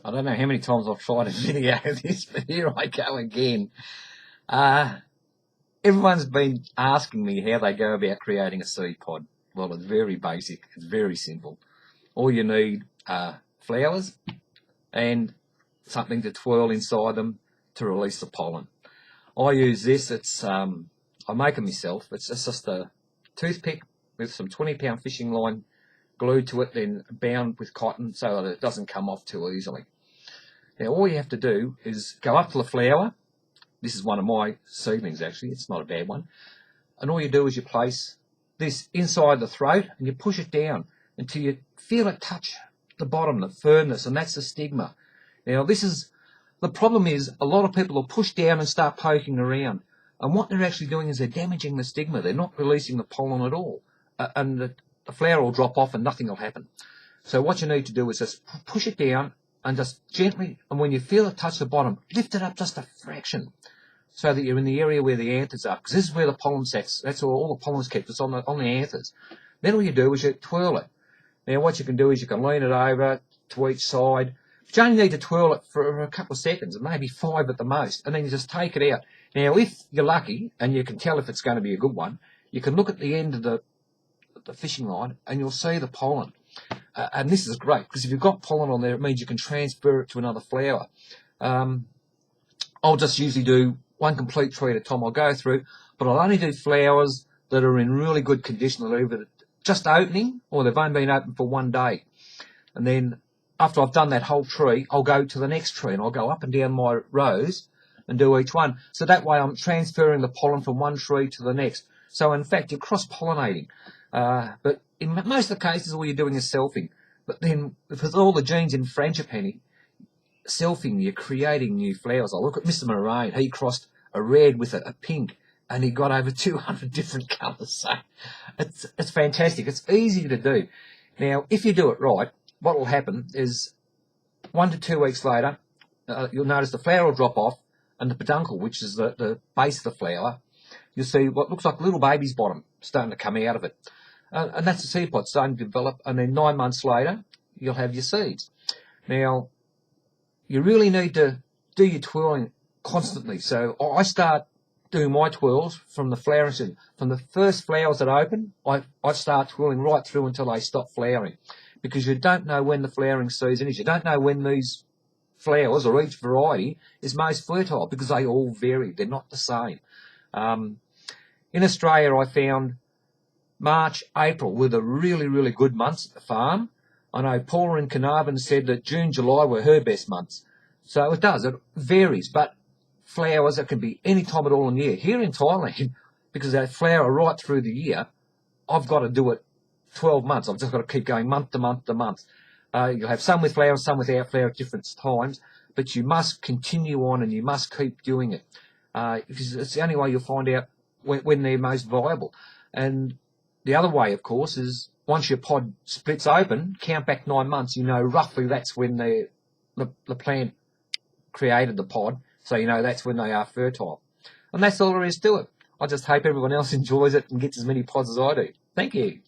I don't know how many times I've tried to video this, but here I go again. Everyone's been asking me how they go about creating a seed pod. Well, it's very basic. It's very simple. All you need are flowers and something to twirl inside them to release the pollen. I use this. I make it myself. It's just a toothpick with some 20-pound fishing line glued to it, then bound with cotton so that it doesn't come off too easily. Now all you have to do is go up to the flower. This is one of my seedlings actually, it's not a bad one. And all you do is you place this inside the throat and you push it down until you feel it touch the bottom, the firmness, and that's the stigma. Now the problem is a lot of people will push down and start poking around. And what they're actually doing is they're damaging the stigma. They're not releasing the pollen at all. And the flower will drop off and nothing will happen. So what you need to do is just push it down and just gently, and when you feel it touch the bottom, lift it up just a fraction so that you're in the area where the anthers are, because this is where the pollen sets. That's where all the pollen's kept. It's on the anthers. Then all you do is you twirl it. Now what you can do is you can lean it over to each side. But you only need to twirl it for a couple of seconds, maybe 5 at the most, and then you just take it out. Now if you're lucky, and you can tell if it's going to be a good one, you can look at the end of the fishing line and you'll see the pollen. And this is great because if you've got pollen on there, it means you can transfer it to another flower. I'll just usually do one complete tree at a time. I'll go through, but I'll only do flowers that are in really good condition, that are either just opening or they've only been open for one day. And then after I've done that whole tree, I'll go to the next tree and I'll go up and down my rows and do each one. So that way I'm transferring the pollen from one tree to the next. So in fact, you're cross-pollinating. But in most of the cases, all you're doing is selfing. But then, with all the genes in Frangipani, selfing, you're creating new flowers. I look at Mr. Moraine. He crossed a red with a pink, and he got over 200 different colours. So it's fantastic. It's easy to do. Now, if you do it right, what will happen is 1 to 2 weeks later, you'll notice the flower will drop off, and the peduncle, which is the base of the flower, you'll see what looks like a little baby's bottom starting to come out of it. And that's the seed pod starting to develop, and then 9 months later, you'll have your seeds. Now, you really need to do your twirling constantly. So I start doing my twirls from the flowering season. From the first flowers that open, I start twirling right through until they stop flowering. Because you don't know when the flowering season is. You don't know when these flowers, or each variety, is most fertile, because they all vary. They're not the same. In Australia, I found March, April were the really, really good months at the farm. I know Paula in Carnarvon said that June, July were her best months. So it does, it varies, but flowers, it can be any time at all in the year. Here in Thailand, because they flower right through the year, I've got to do it 12 months. I've just got to keep going month to month to month. You'll have some with flowers, some without flower at different times, but you must continue on and you must keep doing it, because it's the only way you'll find out when they're most viable. And the other way, of course, is once your pod splits open, count back 9 months, you know roughly that's when the plant created the pod, so you know that's when they are fertile. And that's all there is to it. I just hope everyone else enjoys it and gets as many pods as I do. Thank you.